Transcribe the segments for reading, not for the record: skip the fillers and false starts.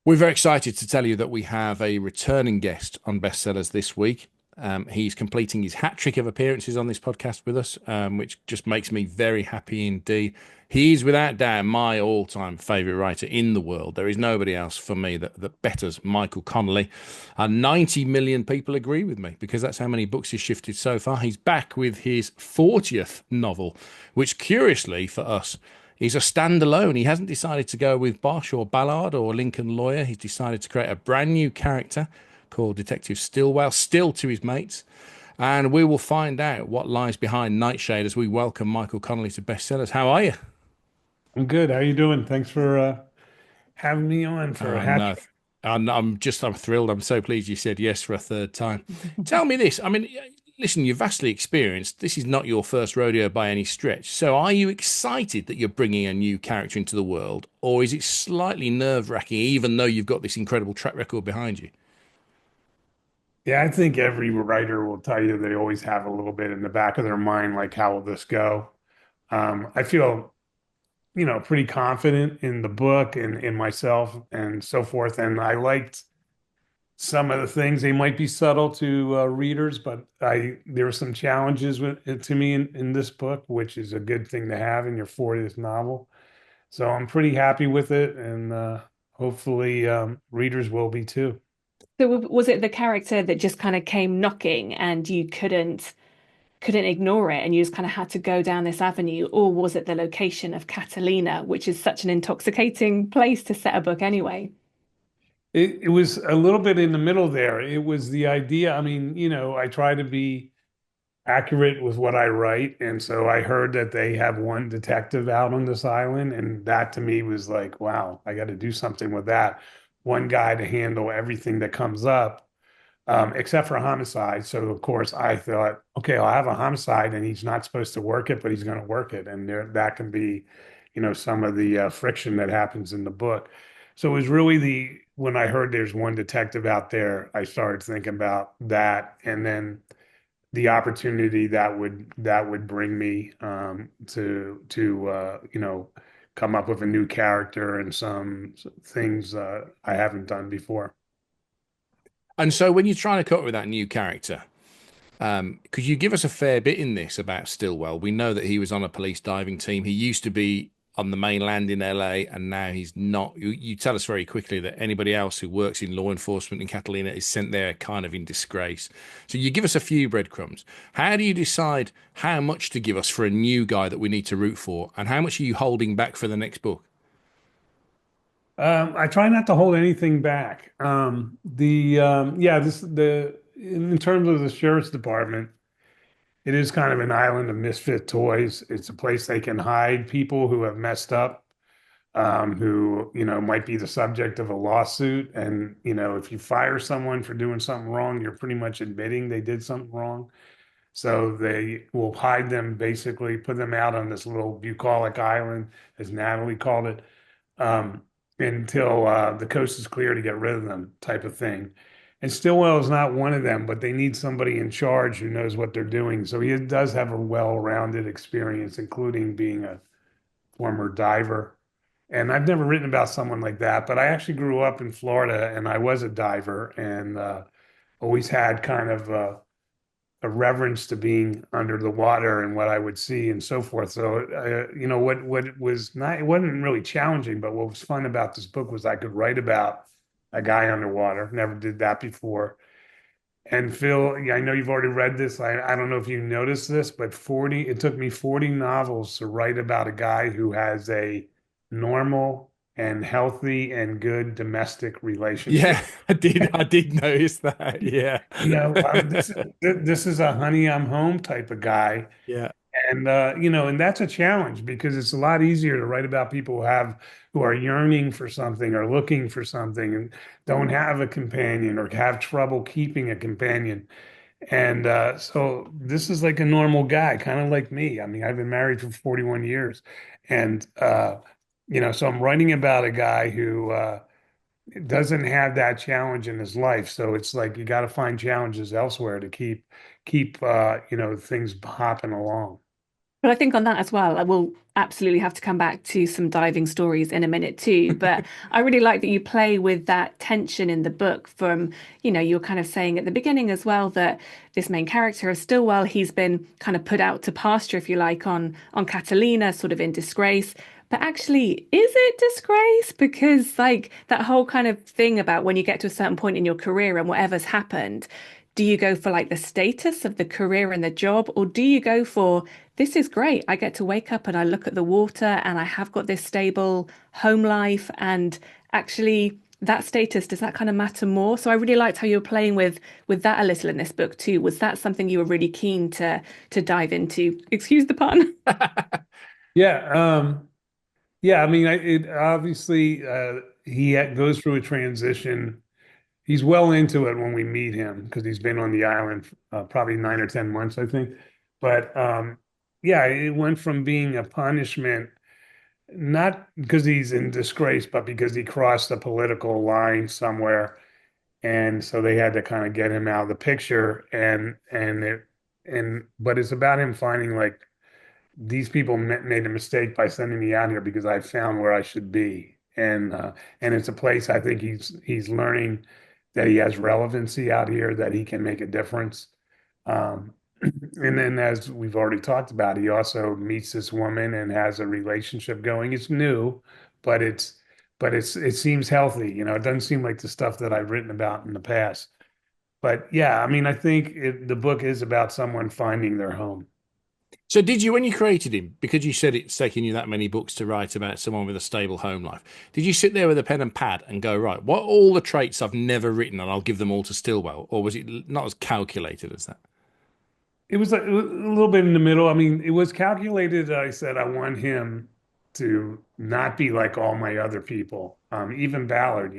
We're very excited to tell you that we have a returning guest on Bestsellers this week. He's completing his hat trick of appearances on this podcast with us, which just makes me very happy indeed. He is without doubt my all-time favourite writer in the world. There is nobody else for me that betters Michael Connelly. And 90 million people agree with me because that's how many books he's shifted so far. He's back with his 40th novel, which curiously for us he's a standalone. He hasn't decided to go with Bosch or Ballard or Lincoln Lawyer. He's decided to create a brand new character called Detective Stillwell, still to his mates. And we will find out what lies behind Nightshade as we welcome Michael Connelly to Bestsellers. How are you? I'm good. How you doing? Thanks for having me on for a hat No, trick. I'm thrilled. I'm so pleased you said yes for a third time. Tell me this. I mean, listen, you're vastly experienced. This is not your first rodeo by any stretch. So are you excited that you're bringing a new character into the world, or is it slightly nerve-wracking, even though you've got this incredible track record behind you? Yeah, I think every writer will tell you they always have a little bit in the back of their mind, like, how will this go? I feel, pretty confident in the book and in myself and so forth. And I liked some of the things. They might be subtle to readers, but there were some challenges to me in this book, which is a good thing to have in your 40th novel. So I'm pretty happy with it, and hopefully readers will be too. So was it the character that just kind of came knocking and you couldn't ignore it and you just kind of had to go down this avenue, or was it the location of Catalina, which is such an intoxicating place to set a book anyway? It was a little bit in the middle there. It was the idea. I mean, I try to be accurate with what I write. And so I heard that they have one detective out on this island. And that to me was like, wow, I got to do something with that. One guy to handle everything that comes up, except for a homicide. So of course I thought, okay, I'll have a homicide and he's not supposed to work it, but he's going to work it. And that can be, some of the friction that happens in the book. So it was really when I heard there's one detective out there, I started thinking about that. And then the opportunity that would bring me to come up with a new character and some things I haven't done before. And so when you're trying to come up with that new character, could you give us a fair bit in this about Stillwell? We know that he was on a police diving team. He used to be on the mainland in LA, and now he's not. You tell us very quickly that anybody else who works in law enforcement in Catalina is sent there kind of in disgrace. So you give us a few breadcrumbs. How do you decide how much to give us for a new guy that we need to root for, and how much are you holding back for the next book? I try not to hold anything back. The yeah, this the in terms of the sheriff's department, it is kind of an island of misfit toys. It's a place they can hide people who have messed up, who might be the subject of a lawsuit. And if you fire someone for doing something wrong, you're pretty much admitting they did something wrong. So they will hide them, basically put them out on this little bucolic island, as Natalie called it, um, until the coast is clear to get rid of them, type of thing. And Stillwell is not one of them, but they need somebody in charge who knows what they're doing. So he does have a well-rounded experience, including being a former diver. And I've never written about someone like that, but I actually grew up in Florida and I was a diver and always had kind of a reverence to being under the water and what I would see and so forth. So, what was not, it wasn't really challenging, but what was fun about this book was I could write about a guy underwater. Never did that before. And Phil, yeah, I know you've already read this. I don't know if you noticed this, but it took me 40 novels to write about a guy who has a normal and healthy and good domestic relationship. Yeah, I did notice that. Yeah. This is a honey, I'm home type of guy. Yeah. And that's a challenge because it's a lot easier to write about people who are yearning for something or looking for something and don't have a companion or have trouble keeping a companion. And so this is like a normal guy, kind of like me. I mean, I've been married for 41 years, and so I'm writing about a guy who doesn't have that challenge in his life. So it's like you got to find challenges elsewhere to keep things hopping along. But I think on that as well, I will absolutely have to come back to some diving stories in a minute too. But I really like that you play with that tension in the book from, you're kind of saying at the beginning as well that this main character of Stillwell, he's been kind of put out to pasture, if you like, on Catalina, sort of in disgrace. But actually, is it disgrace? Because like that whole kind of thing about when you get to a certain point in your career and whatever's happened, do you go for like the status of the career and the job, or do you go for this is great. I get to wake up and I look at the water and I have got this stable home life. And actually, that status, does that kind of matter more? So I really liked how you were playing with that a little in this book too. Was that something you were really keen to dive into? Excuse the pun. Yeah, yeah. I mean, it obviously goes through a transition. He's well into it when we meet him because he's been on the island probably 9 or 10 months, I think. But yeah, it went from being a punishment, not because he's in disgrace, but because he crossed the political line somewhere, and so they had to kind of get him out of the picture. And but it's about him finding like these people made a mistake by sending me out here because I found where I should be. And it's a place I think he's learning that he has relevancy out here, that he can make a difference. Um, and then as we've already talked about, he also meets this woman and has a relationship going. It's new, but it seems healthy. It doesn't seem like the stuff that I've written about in the past. But yeah, I mean, I think the book is about someone finding their home. So did you, when you created him, because you said it's taken you that many books to write about someone with a stable home life, did you sit there with a pen and pad and go, right, what are all the traits I've never written and I'll give them all to Stillwell? Or was it not as calculated as that? It was a little bit in the middle. I mean, it was calculated. I said I want him to not be like all my other people. Even Ballard,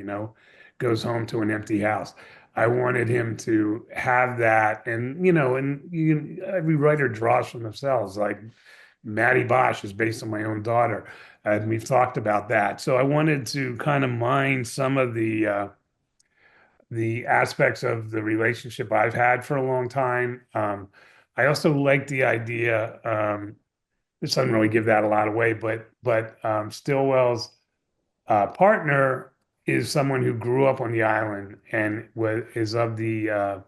goes home to an empty house. I wanted him to have that, and every writer draws from themselves. Like Maddie Bosch is based on my own daughter, and we've talked about that. So I wanted to kind of mine some of the aspects of the relationship I've had for a long time. I also like the idea. This doesn't really give that a lot away, but Stillwell's partner is someone who grew up on the island and is of the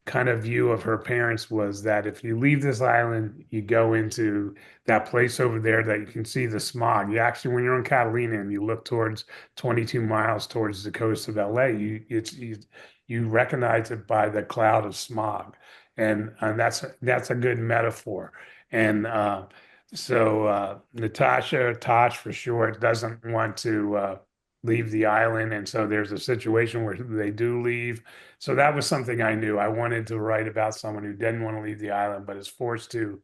kind of view of her parents was that if you leave this island, you go into that place over there that you can see the smog. You actually, when you're on Catalina and you look towards 22 miles towards the coast of LA, you recognize it by the cloud of smog, and that's a good metaphor. And Natasha, Tosh for short, doesn't want to leave the island, and so there's a situation where they do leave. So that was something I knew. I wanted to write about someone who didn't want to leave the island but is forced to,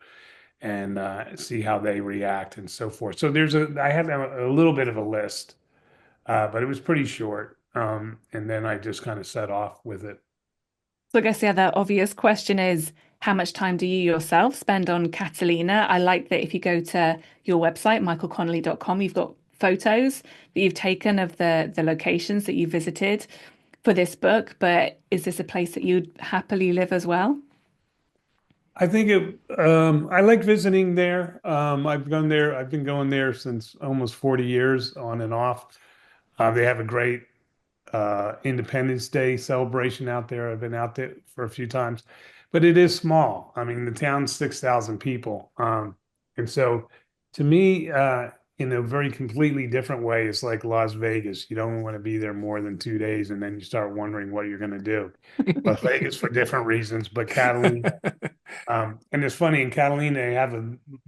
and see how they react and so forth. So I had a little bit of a list, but it was pretty short. And then I just kind of set off with it. So I guess the other obvious question is how much time do you yourself spend on Catalina? I like that if you go to your website, michaelconnelly.com, you've got photos that you've taken of the locations that you visited for this book, but is this a place that you'd happily live as well? I think I like visiting there. I've gone there. I've been going there since almost 40 years on and off. They have a great Independence Day celebration out there. I've been out there for a few times, but it is small. I mean, the town's 6,000 people. And so to me, in a very completely different way, it's like Las Vegas. You don't want to be there more than 2 days, and then you start wondering what you're going to do. Las Vegas for different reasons, but Catalina. And it's funny, in Catalina, they have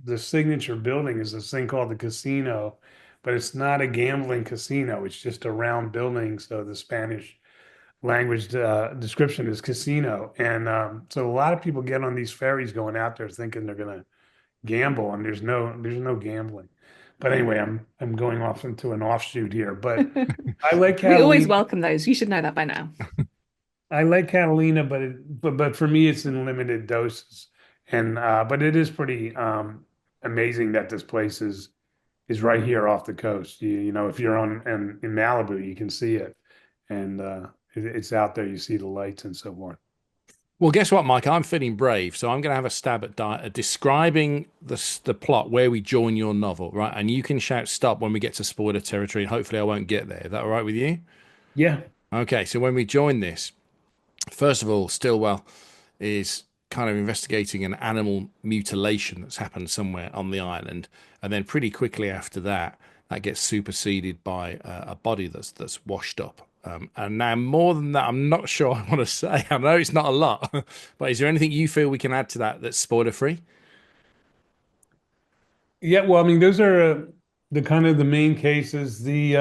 the signature building is this thing called the casino, but it's not a gambling casino. It's just a round building. So the Spanish language description is casino. And so a lot of people get on these ferries going out there thinking they're going to gamble, and there's no gambling. But anyway, I'm going off into an offshoot here. But I like We always Catalina. welcome those. You should know that by now. I like Catalina, but for me, it's in limited doses. And but it is pretty amazing that this place is right here off the coast. If you're in Malibu, you can see it, and it's out there. You see the lights and so forth. Well, guess what, Mike? I'm feeling brave, so I'm going to have a stab at describing the plot where we join your novel, right? And you can shout stop when we get to spoiler territory, and hopefully I won't get there. Is that all right with you? Yeah. Okay, so when we join this, first of all, Stillwell is kind of investigating an animal mutilation that's happened somewhere on the island, and then pretty quickly after that, that gets superseded by a body that's washed up. And now, more than that, I'm not sure I want to say. I know it's not a lot, but is there anything you feel we can add to that that's spoiler free? Yeah, well, I mean, those are the kind of the main cases, the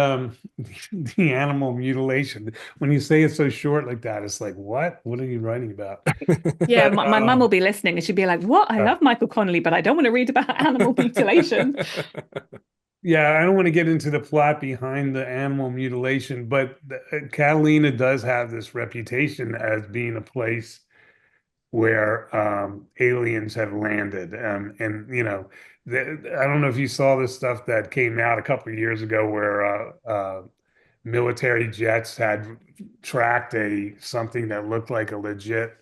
the animal mutilation. When you say it so short like that, it's like, what? What are you writing about? Yeah, But my mum will be listening and she'd be like, "What? I love Michael Connelly, but I don't want to read about animal mutilation." yeah, I don't want to get into the plot behind the animal mutilation, but Catalina does have this reputation as being a place where aliens have landed. And I don't know if you saw this stuff that came out a couple of years ago where military jets had tracked a something that looked like a legit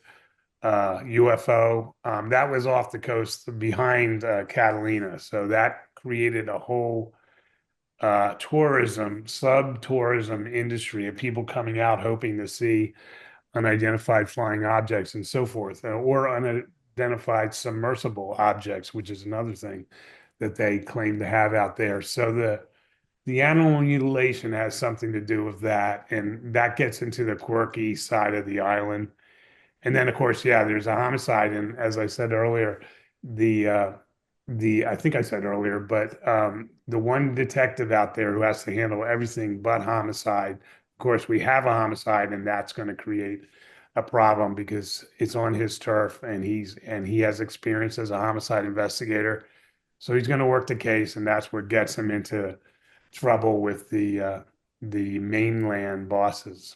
UFO. That was off the coast behind Catalina. So that created a whole sub-tourism industry of people coming out hoping to see unidentified flying objects and so forth, or unidentified submersible objects, which is another thing that they claim to have out there. So the animal mutilation has something to do with that, and that gets into the quirky side of the island. And then, of course, yeah, there's a homicide, and as I said earlier, the uh, the I think I said earlier, but the one detective out there who has to handle everything but homicide. Of course, we have a homicide, and that's going to create a problem because it's on his turf, and he has experience as a homicide investigator. So he's going to work the case, and that's what gets him into trouble with the mainland bosses.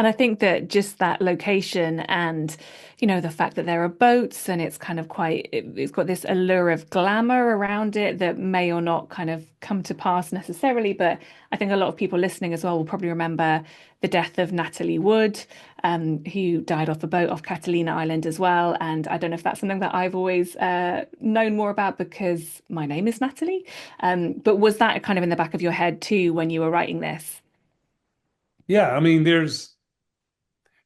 And I think that just that location and, the fact that there are boats and it's kind of it's got this allure of glamour around it that may or not kind of come to pass necessarily. But I think a lot of people listening as well will probably remember the death of Natalie Wood, who died off a boat off Catalina Island as well. And I don't know if that's something that I've always known more about because my name is Natalie. But was that kind of in the back of your head too when you were writing this? Yeah, I mean, there's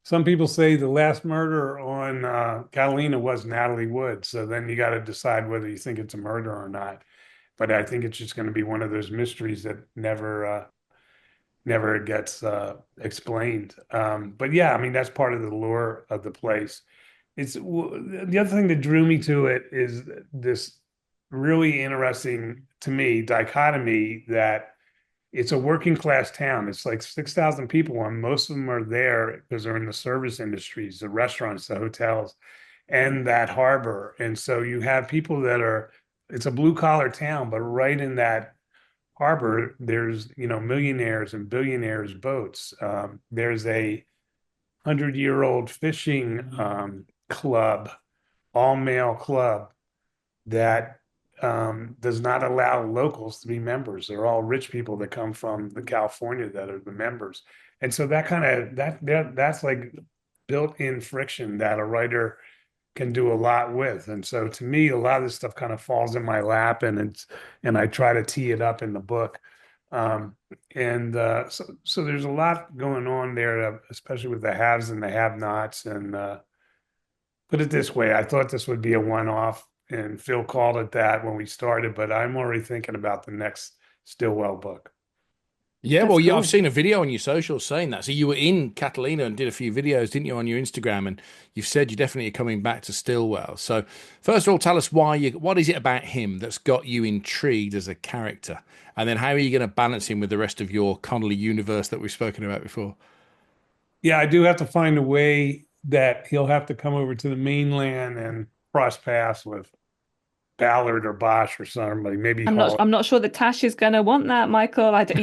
some people say the last murder on Catalina was Natalie Wood. So then you got to decide whether you think it's a murder or not. But I think it's just going to be one of those mysteries that never gets explained. But yeah, I mean that's part of the lure of the place. The other thing that drew me to it is this really interesting to me dichotomy that it's a working class town. It's like 6,000 people, and most of them are there because they're in the service industries, the restaurants, the hotels, and that harbor. And so you have people it's a blue collar town, but right in that harbor, there's, millionaires and billionaires' boats. There's a 100-year-old fishing club, all male club that does not allow locals to be members. They're all rich people that come from the California that are the members. And so that kind of that's like built-in friction that a writer can do a lot with. And so to me, a lot of this stuff kind of falls in my lap and I try to tee it up in the book. Um, so there's a lot going on there, especially with the haves and the have-nots. And put it this way, I thought this would be a one-off, and Phil called it that when we started, but I'm already thinking about the next Stillwell book. Yeah, That's well, yeah, I've cool. seen a video on your socials saying that. So you were in Catalina and did a few videos, didn't you, on your Instagram? And you've said you're definitely coming back to Stillwell. So first of all, tell us what is it about him that's got you intrigued as a character? And then how are you going to balance him with the rest of your Connelly universe that we've spoken about before? Yeah, I do have to find a way that he'll have to come over to the mainland and cross paths with Ballard or Bosch or somebody, maybe Hall. I'm not sure that Tash is going to want that, Michael. I don't,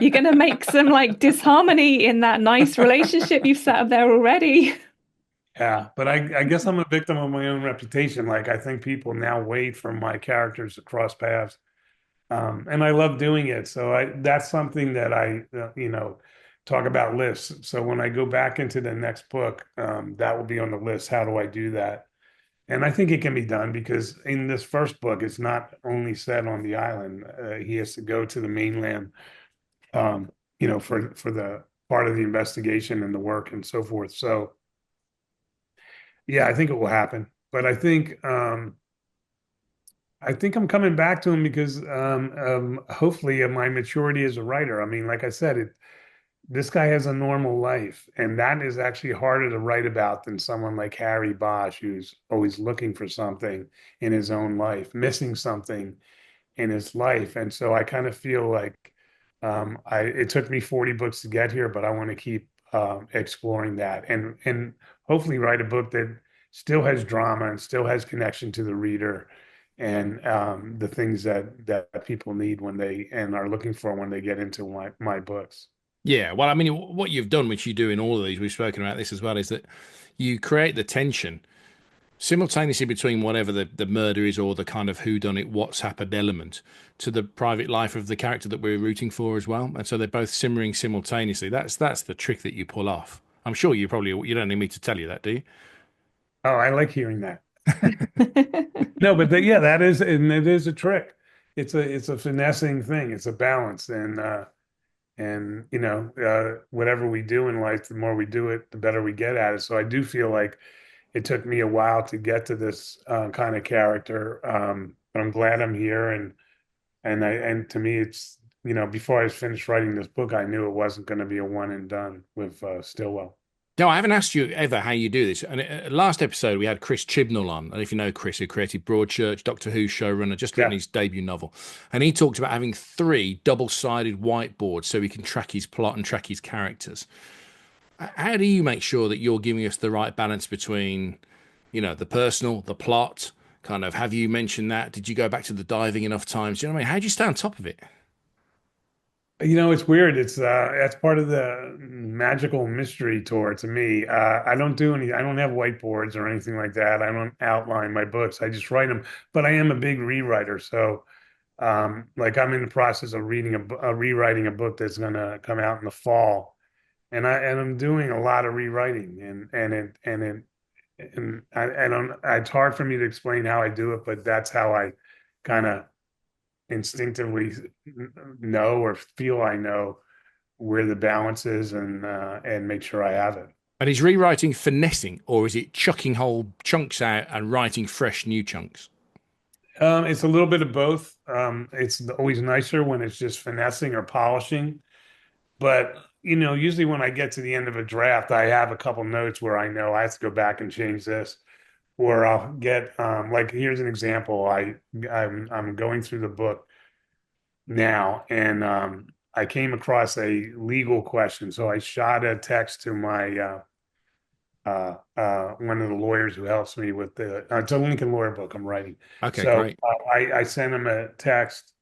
you're going to make some like disharmony in that nice relationship you've set up there already. Yeah, but I guess I'm a victim of my own reputation. Like I think people now wait for my characters to cross paths, and I love doing it. So that's something that talk about lists. So when I go back into the next book, that will be on the list. How do I do that? And I think it can be done because in this first book, it's not only set on the island. He has to go to the mainland, um, for the part of the investigation and the work and so forth. So yeah, I think it will happen. But I think I'm coming back to him because hopefully of my maturity as a writer. I mean, like I said, this guy has a normal life, and that is actually harder to write about than someone like Harry Bosch, who's always looking for something in his own life, missing something in his life. And so I kind of feel like it took me 40 books to get here, but I want to keep exploring that and hopefully write a book that still has drama and still has connection to the reader and the things that people need when they and are looking for when they get into my books. Yeah, well, I mean, what you've done, which you do in all of these, we've spoken about this as well, is that you create the tension simultaneously between whatever the murder is or the kind of whodunit, what's happened element to the private life of the character that we're rooting for as well. And so they're both simmering simultaneously. That's the trick that you pull off. I'm sure you don't need me to tell you that, do you? Oh, I like hearing that. No, but yeah, that is, and it is a trick. It's a finessing thing. It's a balance, and whatever we do in life, the more we do it, the better we get at it. So I do feel like it took me a while to get to this kind of character, but I'm glad I'm here, and to me, it's before I finished writing this book, I knew it wasn't going to be a one and done with Stillwell. No, I haven't asked you ever how you do this. And last episode, we had Chris Chibnall on. And if you know Chris, who created Broadchurch, Doctor Who showrunner, just written Yeah. his debut novel. And he talked about having 3 double-sided whiteboards so he can track his plot and track his characters. How do you make sure that you're giving us the right balance between, the personal, the plot? Kind of, have you mentioned that? Did you go back to the diving enough times? Do you know what I mean? How do you stay on top of it? It's weird. It's that's part of the magical mystery tour to me. I don't have whiteboards or anything like that. I don't outline my books. I just write them. But I am a big rewriter. So like I'm in the process of rewriting a book that's gonna come out in the fall. And I'm doing a lot of rewriting and I don't it's hard for me to explain how I do it, but that's how I kind of instinctively know or feel I know where the balance is and make sure I have it. And is rewriting finessing, or is it chucking whole chunks out and writing fresh new chunks? It's a little bit of both. It's always nicer when it's just finessing or polishing, but usually when I get to the end of a draft, I have a couple notes where I know I have to go back and change this, or I'll get like here's an example. I'm going through the book now, and I came across a legal question. So I shot a text to my one of the lawyers who helps me with it's a Lincoln Lawyer book I'm writing. Okay, So great. I sent him a text,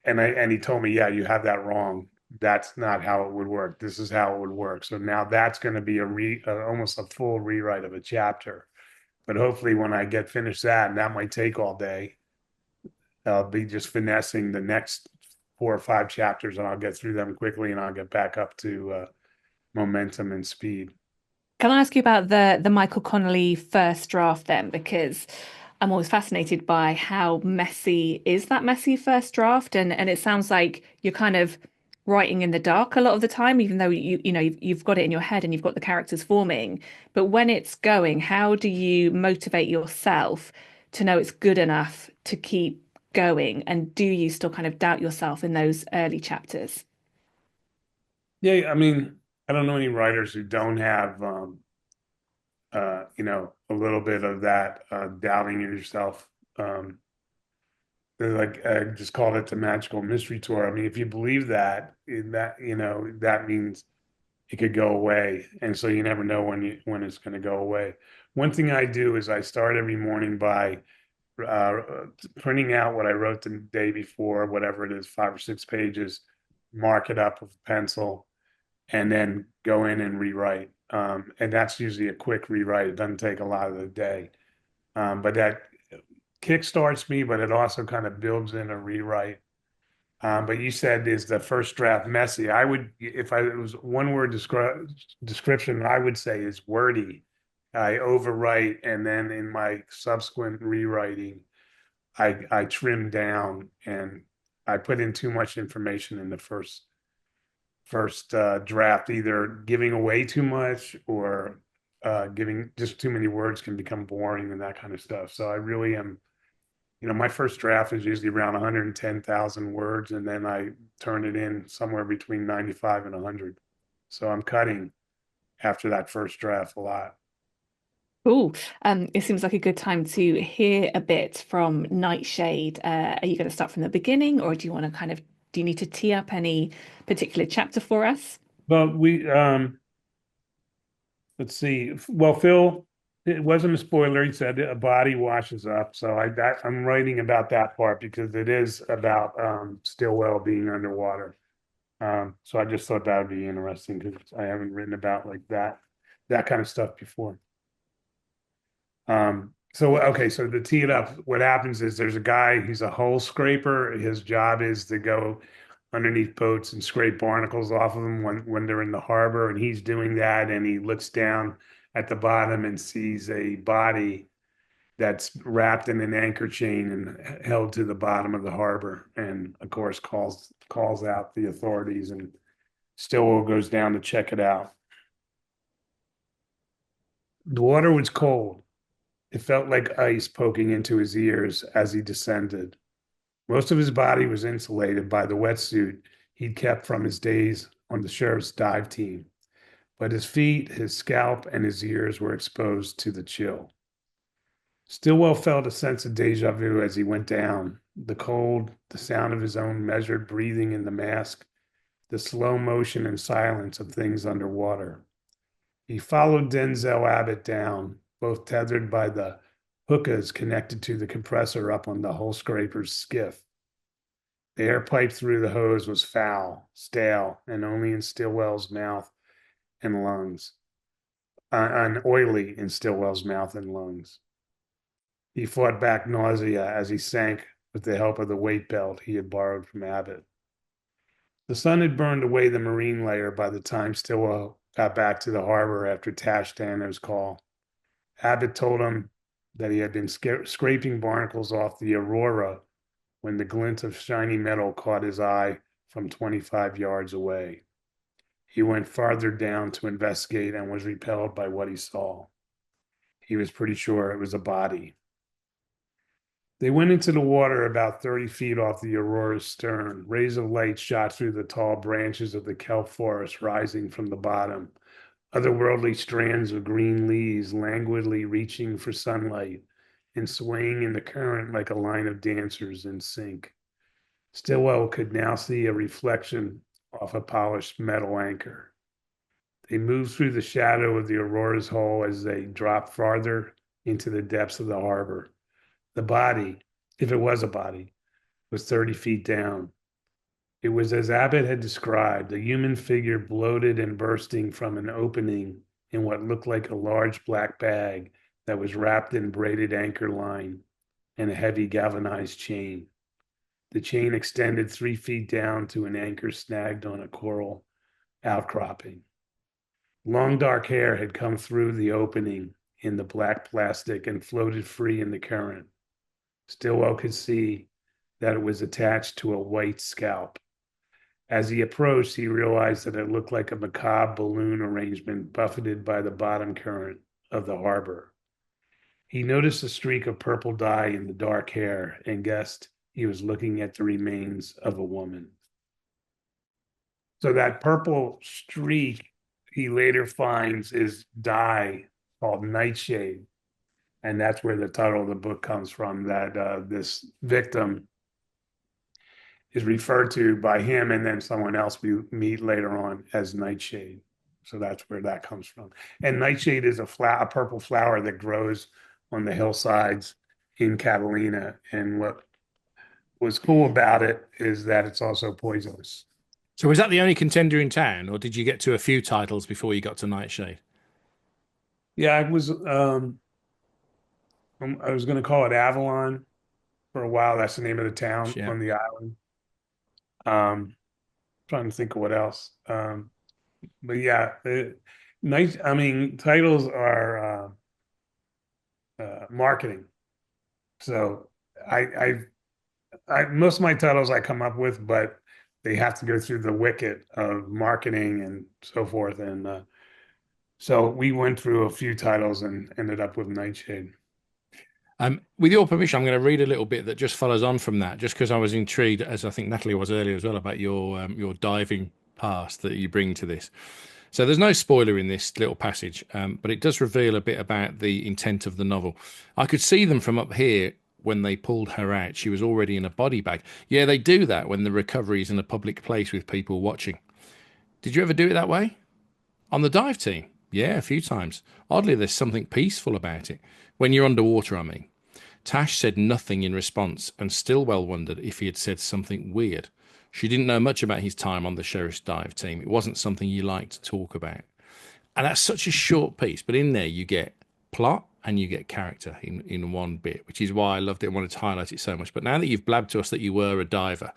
and he told me, yeah, you have that wrong. That's not how it would work. This is how it would work. So now that's going to be almost a full rewrite of a chapter. But hopefully, when I get finished that, and that might take all day, I'll be just finessing the next 4 or 5 chapters, and I'll get through them quickly, and I'll get back up to momentum and speed. Can I ask you about the Michael Connelly first draft then? Because I'm always fascinated by how messy is that messy first draft, and it sounds like you're kind of writing in the dark a lot of the time, even though you've got it in your head and you've got the characters forming. But when it's going, how do you motivate yourself to know it's good enough to keep going? And do you still kind of doubt yourself in those early chapters? Yeah, I mean, I don't know any writers who don't have a little bit of that doubting in yourself. They're like I just called it the magical mystery tour. I mean, if you believe that, that means it could go away, and so you never know when it's going to go away. One thing I do is I start every morning by uh, printing out what I wrote the day before, whatever it is, 5 or 6 pages, mark it up with a pencil, and then go in and rewrite. And that's usually a quick rewrite. It doesn't take a lot of the day. But that kickstarts me, but it also kind of builds in a rewrite. But you said is the first draft messy. I would, if it was one word description, I would say is wordy. I overwrite, and then in my subsequent rewriting, I trim down and I put in too much information in the first draft, either giving away too much or giving just too many words can become boring and that kind of stuff. So I really am, my first draft is usually around 110,000 words, and then I turn it in somewhere between 95 and 100. So I'm cutting after that first draft a lot. Cool. It seems like a good time to hear a bit from Nightshade. Are you going to start from the beginning, or do you want to do you need to tee up any particular chapter for us? But let's see. Well, Phil, it wasn't a spoiler. He said a body washes up. So I'm writing about that part because it is about Stillwell being underwater. So I just thought that would be interesting because I haven't written about like that kind of stuff before. So okay, so to tee it up, what happens is there's a guy, he's a hull scraper. His job is to go underneath boats and scrape barnacles off of them when they're in the harbor, and he's doing that, and he looks down at the bottom and sees a body that's wrapped in an anchor chain and held to the bottom of the harbor, and of course calls out the authorities, and Stillwell goes down to check it out. The water was cold. It felt like ice poking into his ears as he descended. Most of his body was insulated by the wetsuit he'd kept from his days on the sheriff's dive team, but his feet, his scalp, and his ears were exposed to the chill. Stillwell felt a sense of deja vu as he went down. The cold, the sound of his own measured breathing in the mask, the slow motion and silence of things underwater. He followed Denzel Abbott down, both tethered by the hookahs connected to the compressor up on the hull scraper's skiff. The air piped through the hose was foul, stale, and only in Stillwell's mouth and lungs. And oily in Stillwell's mouth and lungs. He fought back nausea as he sank with the help of the weight belt he had borrowed from Abbott. The sun had burned away the marine layer by the time Stillwell got back to the harbor after Tash Dano's call. Abbott told him that he had been scraping barnacles off the Aurora when the glint of shiny metal caught his eye from 25 yards away. He went farther down to investigate and was repelled by what he saw. He was pretty sure it was a body. They went into the water about 30 feet off the Aurora's stern. Rays of light shot through the tall branches of the kelp forest rising from the bottom, otherworldly strands of green leaves languidly reaching for sunlight and swaying in the current like a line of dancers in sync. Stillwell could now see a reflection off a polished metal anchor. They moved through the shadow of the Aurora's hull as they dropped farther into the depths of the harbor. The body, if it was a body, was 30 feet down. It was as Abbott had described, a human figure bloated and bursting from an opening in what looked like a large black bag that was wrapped in braided anchor line and a heavy galvanized chain. The chain extended 3 feet down to an anchor snagged on a coral outcropping. Long dark hair had come through the opening in the black plastic and floated free in the current. Stillwell could see that it was attached to a white scalp. As he approached, he realized that it looked like a macabre balloon arrangement buffeted by the bottom current of the harbor. He noticed a streak of purple dye in the dark hair and guessed he was looking at the remains of a woman. So that purple streak he later finds is dye called Nightshade. And that's where the title of the book comes from, that this victim is referred to by him and then someone else we meet later on as Nightshade. So that's where that comes from. And Nightshade is a purple flower that grows on the hillsides in Catalina. And what was cool about it is that it's also poisonous. So was that the only contender in town, or did you get to a few titles before you got to Nightshade? Yeah, I was going to call it Avalon for a while. That's the name of the town Yeah. on the island. Trying to think of what else. But yeah, nice. I mean, titles are marketing. So I, most of my titles I come up with, but they have to go through the wicket of marketing and so forth. And so we went through a few titles and ended up with Nightshade. With your permission, I'm going to read a little bit that just follows on from that, just because I was intrigued, as I think Natalie was earlier as well, about your diving past that you bring to this. So there's no spoiler in this little passage, but it does reveal a bit about the intent of the novel. I could see them from up here when they pulled her out. She was already in a body bag. Yeah, they do that when the recovery is in a public place with people watching. Did you ever do it that way? On the dive team? Yeah, a few times. Oddly, there's something peaceful about it. When you're underwater, I mean. Tash said nothing in response, and Stillwell wondered if he had said something weird. She didn't know much about his time on the sheriff's dive team. It wasn't something you liked to talk about. And that's such a short piece, but in there you get plot and you get character in one bit, which is why I loved it and wanted to highlight it so much. But now that you've blabbed to us that you were a diver,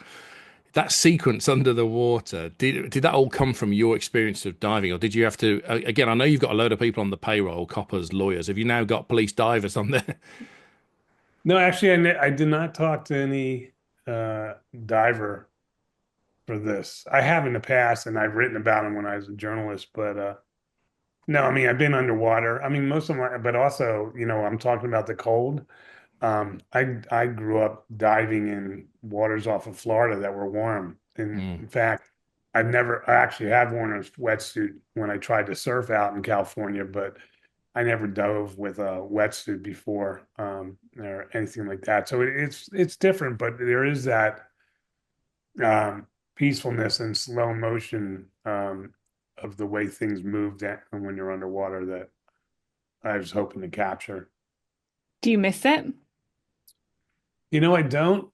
that sequence under the water, did that all come from your experience of diving, or did you have to? Again, I know you've got a load of people on the payroll, coppers, lawyers. Have you now got police divers on there? No, actually, I did not talk to any diver for this. I have in the past, and I've written about them when I was a journalist, but no, I mean, I've been underwater. I mean, most of my, but also, I'm talking about the cold. I grew up diving in waters off of Florida that were warm. And Mm. in fact, I actually had worn a wetsuit when I tried to surf out in California, but I never dove with a wetsuit before, or anything like that. So it's different, but there is that um, peacefulness and slow motion of the way things move that when you're underwater that I was hoping to capture. Do you miss it? I don't.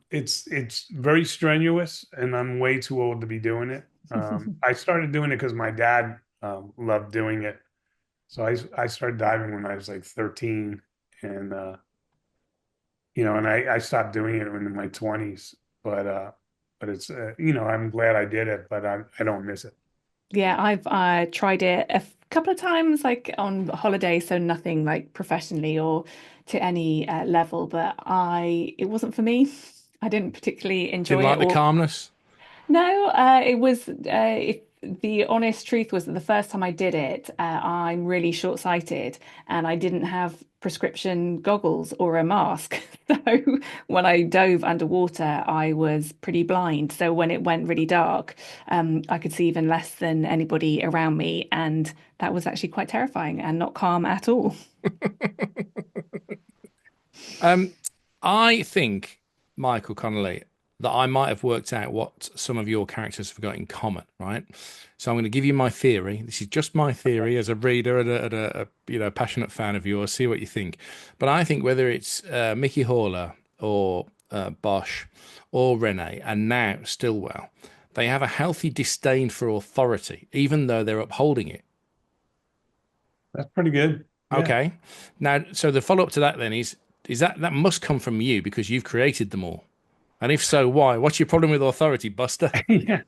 It's very strenuous, and I'm way too old to be doing it. I started doing it because my dad loved doing it. So I started diving when I was like 13, and and I stopped doing it in my 20s. But it's I'm glad I did it, but I don't miss it. Yeah, I've tried it couple of times, like on holiday, so nothing like professionally or to any level, but it wasn't for me. I didn't particularly Didn't enjoy it, like the or calmness. no, it was if the honest truth was that the first time I did it, I'm really short-sighted and I didn't have prescription goggles or a mask. So when I dove underwater, I was pretty blind. So when it went really dark, I could see even less than anybody around me, and that was actually quite terrifying and not calm at all. Um, I think, Michael Connelly, that I might have worked out what some of your characters have got in common, right? So I'm going to give you my theory. This is just my theory as a reader and a passionate fan of yours. See what you think. But I think whether it's Mickey Hawler or Bosch or Renee and now Stillwell, they have a healthy disdain for authority, even though they're upholding it. That's pretty good. Yeah. Okay. Now, so the follow up to that then is that must come from you because you've created them all. And if so, why? What's your problem with authority, Buster? Yeah.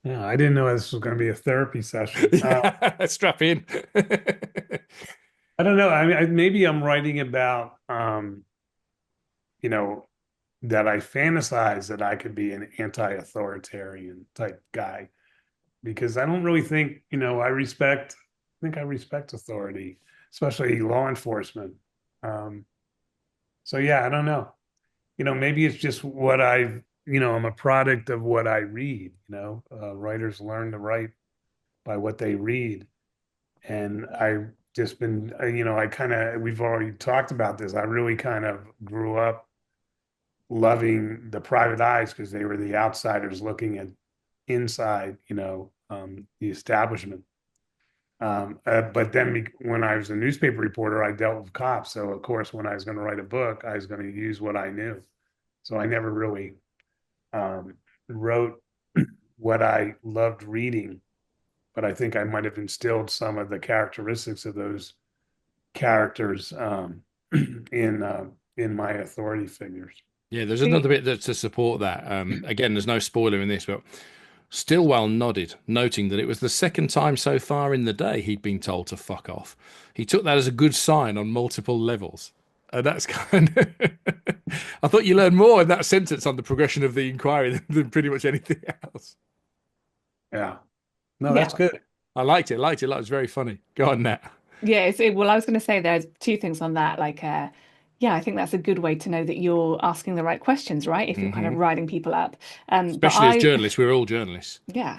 Yeah. I didn't know this was going to be a therapy session. Yeah, strap in. I don't know. I mean, maybe I'm writing about, you know, that I fantasize that I could be an anti-authoritarian type guy because I don't really think, I respect authority, especially law enforcement. Um, so yeah, I don't know. Maybe it's just what I'm a product of what I read, writers learn to write by what they read. And I've just been, we've already talked about this. I really kind of grew up loving the private eyes because they were the outsiders looking at inside, the establishment. But then when I was a newspaper reporter, I dealt with cops. So of course, when I was going to write a book, I was going to use what I knew. So I never really wrote what I loved reading, but I think I might have instilled some of the characteristics of those characters in my authority figures. Yeah, there's another bit that to support that. Again, there's no spoiler in this, but Stillwell nodded, noting that it was the second time so far in the day he'd been told to fuck off. He took that as a good sign on multiple levels. And that's kind of. I thought you learned more in that sentence on the progression of the inquiry than pretty much anything else. Yeah. No, Yeah. that's good. I liked it, liked it. That was very funny. Go on, Nat. Yeah, well, I was going to say there's two things on that. Yeah, I think that's a good way to know that you're asking the right questions, right? If you're kind of Hmm. riding people up. But Especially as journalists, we're all journalists. yeah,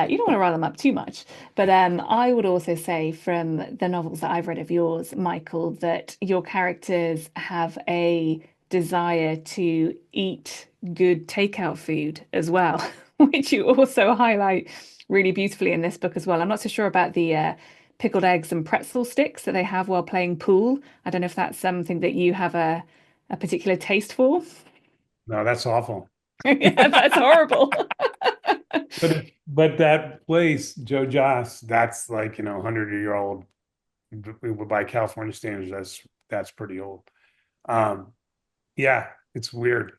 you don't want to rile them up too much. But I would also say from the novels that I've read of yours, Michael, that your characters have a desire to eat good takeout food as well, which you also highlight really beautifully in this book as well. I'm not so sure about the pickled eggs and pretzel sticks that they have while playing pool. I don't know if that's something that you have a particular taste for. No, that's awful. Yeah, that's horrible. But that place, Joe Joss, that's like, 100-year-old by California standards, that's pretty old. Um, yeah, it's weird.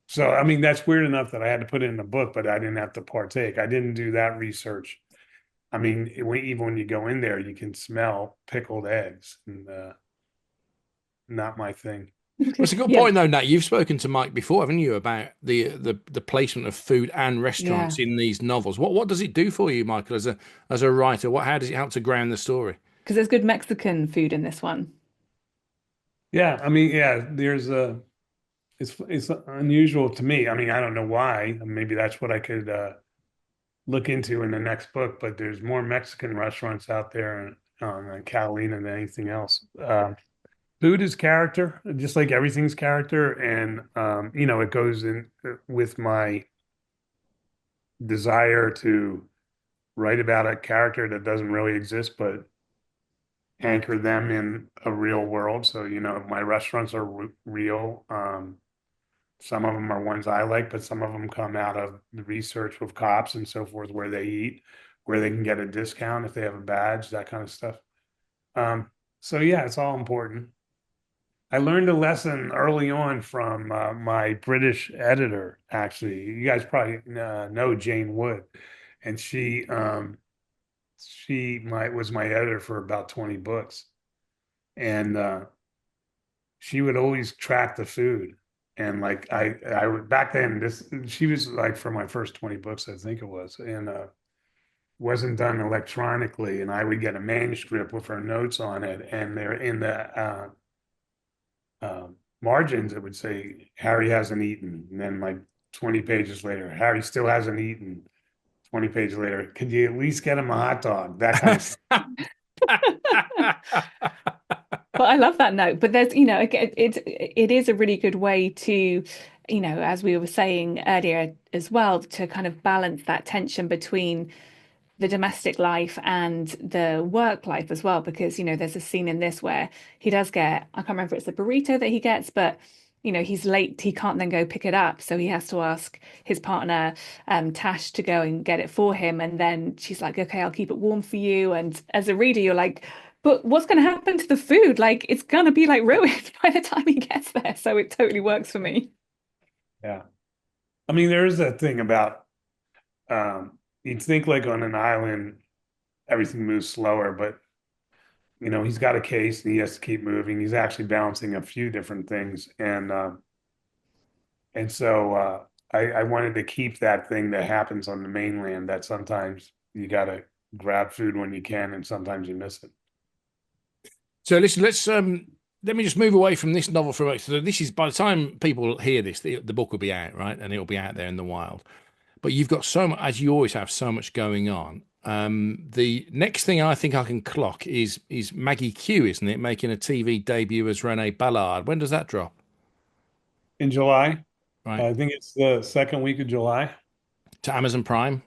So, I mean, that's weird enough that I had to put it in the book, but I didn't have to partake. I didn't do that research. I mean, even when you go in there, you can smell pickled eggs, and not my thing. Well, it's a good Yeah, point, though, Nat. You've spoken to Mike before, haven't you, about the placement of food and yeah. restaurants in these novels. What does it do for you, Michael, as a writer? How does it help to ground the story? Because there's good Mexican food in this one. Yeah, I mean, yeah, it's unusual to me. I mean, I don't know why. Maybe that's what I could look into in the next book. But there's more Mexican restaurants out there on Catalina than anything else. Food is character, just like everything's character, and it goes in with my desire to write about a character that doesn't really exist, but anchor them in a real world. So, my restaurants are real. Some of them are ones I like, but some of them come out of the research with cops and so forth, where they eat, where they can get a discount if they have a badge, that kind of stuff. So yeah, it's all important. I learned a lesson early on from my British editor. Actually, you guys probably know Jane Wood, and she was my editor for about 20 books, and she would always track the food. And like I would back then, this she was like for my first 20 books, I think it was, and wasn't done electronically. And I would get a manuscript with her notes on it, and they're in the uh, margins. It would say Harry hasn't eaten, and then like 20 pages later, Harry still hasn't eaten. 20 pages later, could you at least get him a hot dog? That kind of stuff. But I love that note. But there's, it is a really good way to, as we were saying earlier as well, to kind of balance that tension between the domestic life and the work life as well, because there's a scene in this where he does get, I can't remember if it's a burrito that he gets, but he's late, he can't then go pick it up, so he has to ask his partner Tash to go and get it for him, and then she's like, okay, I'll keep it warm for you. And as a reader, you're like, but what's going to happen to the food? Like, it's going to be like ruined by the time he gets there. So it totally works for me. Yeah. I mean, there is that thing about you'd think like on an island, everything moves slower, but he's got a case and he has to keep moving. He's actually balancing a few different things. And so I wanted to keep that thing that happens on the mainland, that sometimes you got to grab food when you can and sometimes you miss it. So listen, let me just move away from this novel for a moment. So this is by the time people hear this, the book will be out, right? And it'll be out there in the wild. But you've got so much, as you always have, so much going on. The next thing I think I can clock is Maggie Q, isn't it? Making a TV debut as Renee Ballard. When does that drop? In July, Right. I think it's the second week of July. To Amazon Prime.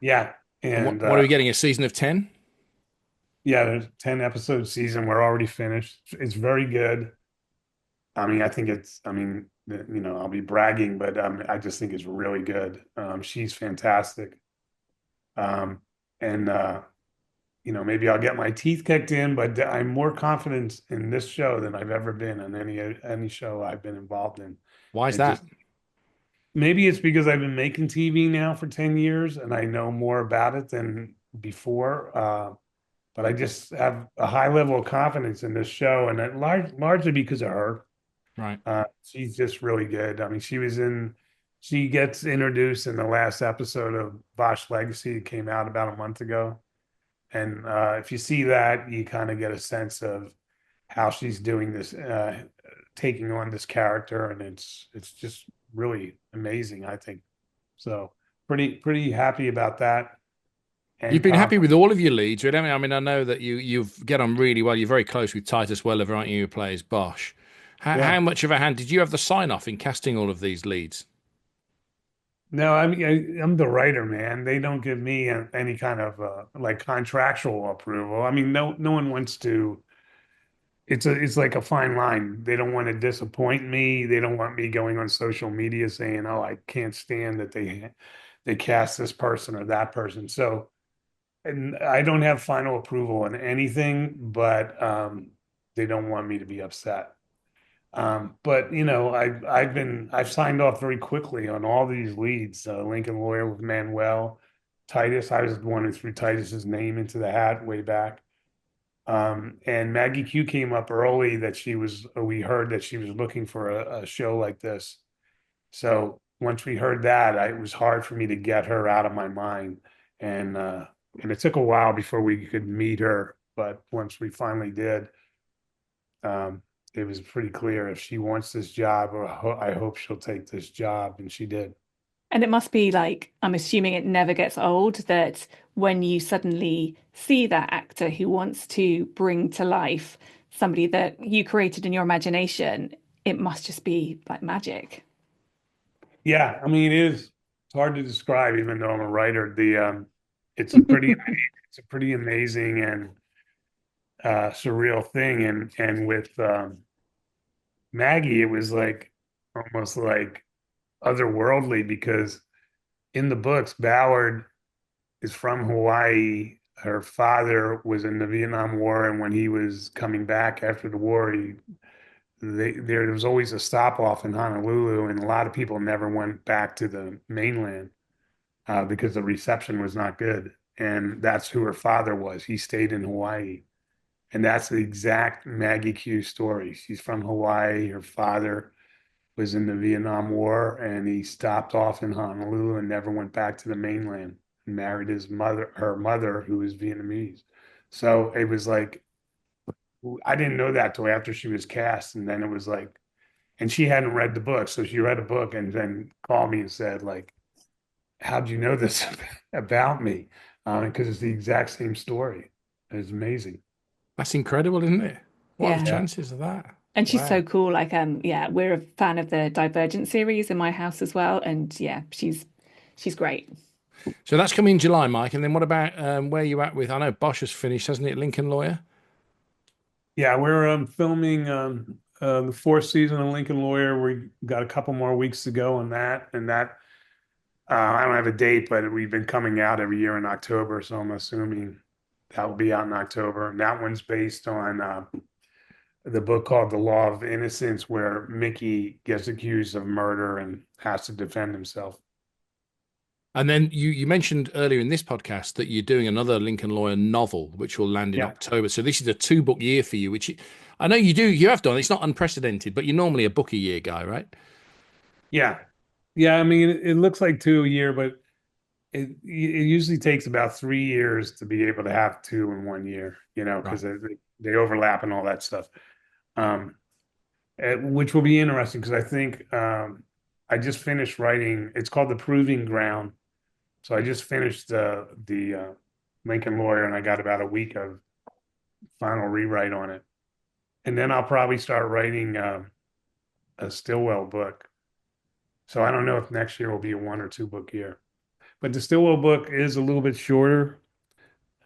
Yeah. And And what are we getting? A season of 10? yeah, there's a 10 episode season. We're already finished. It's very good. I mean, I'll be bragging, but I just think it's really good. She's fantastic. Um, and maybe I'll get my teeth kicked in, but I'm more confident in this show than I've ever been in any show I've been involved in. Why is It that? just maybe it's because I've been making TV now for 10 years and I know more about it than before. But I just have a high level of confidence in this show, and largely because of her. Right. She's just really good. I mean, she gets introduced in the last episode of Bosch Legacy. It came out about a month ago. And if you see that, you kind of get a sense of how she's doing this, taking on this character, and it's just really amazing, I think. So pretty happy about that You've and been happy confident. with all of your leads, right? I mean, I know that you've get on really well. You're very close with Titus Welliver, aren't you, who plays Bosch? How Yeah. much of a hand did you have the sign off in casting all of these leads? No, I mean, I'm the writer, man. They don't give me any kind of like contractual approval. I mean, no one wants to. It's like a fine line. They don't want to disappoint me. They don't want me going on social media saying, "Oh, I can't stand that they cast this person or that person." So, and I don't have final approval on anything, but they don't want me to be upset. But I've signed off very quickly on all these leads. Lincoln Lawyer with Manuel, Titus. I was the one who threw Titus's name into the hat way back. And Maggie Q came up early that we heard that she was looking for a show like this. So once we heard that, it was hard for me to get her out of my mind. And uh, and it took a while before we could meet her. But once we finally did, it was pretty clear if she wants this job, or I hope she'll take this job, and she did. And it must be like, I'm assuming it never gets old that when you suddenly see that actor who wants to bring to life somebody that you created in your imagination, it must just be like magic. Yeah, I mean, it's hard to describe, even though I'm a writer. It's a pretty it's a pretty amazing and surreal thing, and with Maggie, it was like almost like otherworldly because in the books, Ballard is from Hawaii. Her father was in the Vietnam War, and when he was coming back after the war, there was always a stop off in Honolulu, and a lot of people never went back to the mainland because the reception was not good. And that's who her father was. He stayed in Hawaii. And that's the exact Maggie Q story. She's from Hawaii. Her father was in the Vietnam War, and he stopped off in Honolulu and never went back to the mainland and married her mother, who was Vietnamese. So it was like, I didn't know that till after she was cast. And then it was like, and she hadn't read the book. So she read a book and then called me and said, like, how'd you know this about me? Because it's the exact same story. It's amazing. That's incredible, isn't it? What are the Yeah. Yeah. chances of that? And she's Wow. so cool. Like, yeah, we're a fan of the Divergent series in my house as well. And yeah, she's great. So that's coming in July, Mike. And then what about where you at with? I know Bosch has finished, hasn't it? Lincoln Lawyer. Yeah, we're filming the fourth season of Lincoln Lawyer. We got a couple more weeks to go on that, and that I don't have a date, but we've been coming out every year in October, so I'm assuming that will be out in October. And that one's based on the book called The Law of Innocence, where Mickey gets accused of murder and has to defend himself. And then you mentioned earlier in this podcast that you're doing another Lincoln Lawyer novel, which will land in Yeah, October. So this is a two-book year for you, which I know you have done. It's not unprecedented, but you're normally a book a year guy, right? yeah, yeah. I mean, it looks like two a year, but it usually takes about 3 years to be able to have two in one year, Right. because they overlap and all that stuff. Um, which will be interesting because I think I just finished writing. It's called The Proving Ground. So I just finished the Lincoln Lawyer, and I got about a week of final rewrite on it, and then I'll probably start writing a Stillwell book. So I don't know if next year will be a 1 or 2 book year, but the Stillwell book is a little bit shorter.